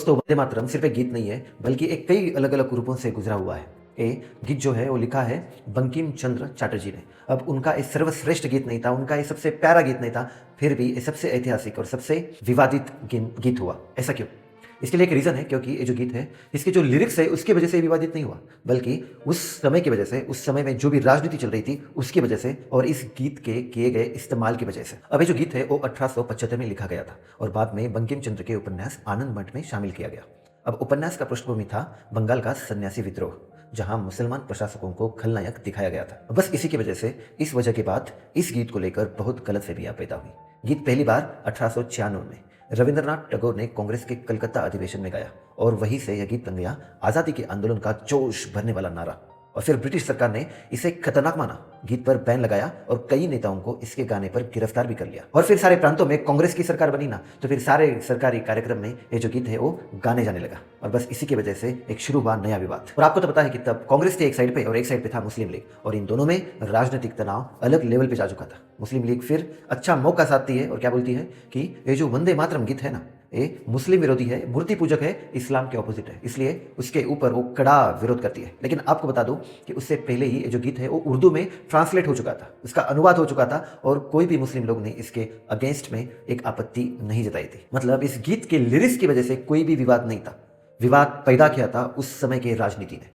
दोस्तों, वंदे मातरम सिर्फ एक गीत नहीं है, बल्कि एक कई अलग-अलग रूपों से गुजरा हुआ है। ये गीत जो है वो लिखा है बंकिम चंद्र चटर्जी ने। अब उनका ये सर्वश्रेष्ठ गीत नहीं था, उनका ये सबसे प्यारा गीत नहीं था, फिर भी ये सबसे ऐतिहासिक और सबसे विवादित गीत हुआ। ऐसा क्यों? इसके लिए एक रीज़न है, क्योंकि ये जो गीत है, इसके जो लिरिक्स है उसकी वजह से ये विवादित नहीं हुआ, बल्कि उस समय की वजह से, उस समय में जो भी राजनीति चल रही थी उसकी वजह से और इस गीत के किए गए इस्तेमाल की वजह से। अब ये जो गीत है वो 1875 में लिखा गया था और बाद में बंकिम चंद्र के उपन्यास आनंद मठ में शामिल किया गया। अब उपन्यास का पृष्ठभूमि था बंगाल का सन्यासी विद्रोह, जहां मुसलमान प्रशासकों को खलनायक दिखाया गया था। बस इसी की वजह से, इस वजह के बाद इस गीत को लेकर बहुत गलतफहमियां पैदा हुई। गीत पहली बार 1896 में रविंद्रनाथ टैगोर ने कांग्रेस के कलकत्ता अधिवेशन में गाया और वहीं से यह गीत बन गया आज़ादी के आंदोलन का जोश भरने वाला नारा। और फिर ब्रिटिश सरकार ने इसे खतरनाक माना, गीत पर बैन लगाया और कई नेताओं को इसके गाने पर गिरफ्तार भी कर लिया। और फिर सारे प्रांतों में कांग्रेस की सरकार बनी ना, तो फिर सारे सरकारी कार्यक्रम में ये जो गीत है वो गाने जाने लगा और बस इसी की वजह से एक शुरू हुआ नया विवाद। और आपको तो पता है कि तब कांग्रेस थी एक साइड पे और एक साइड पे था मुस्लिम लीग, और इन दोनों में राजनीतिक तनाव अलग लेवल पे जा चुका था। मुस्लिम लीग फिर अच्छा मौका साधती है और क्या बोलती है कि ये जो वंदे मातरम गीत है ना, ये मुस्लिम विरोधी है, मूर्ति पूजक है, इस्लाम के ऑपोजिट है, इसलिए उसके ऊपर वो कड़ा विरोध करती है। लेकिन आपको बता दूं कि उससे पहले ही ये जो गीत है वो उर्दू में ट्रांसलेट हो चुका था, उसका अनुवाद हो चुका था और कोई भी मुस्लिम लोग ने इसके अगेंस्ट में एक आपत्ति नहीं जताई थी। मतलब इस गीत के लिरिक्स की वजह से कोई भी विवाद नहीं था, विवाद पैदा किया था उस समय के राजनीति ने।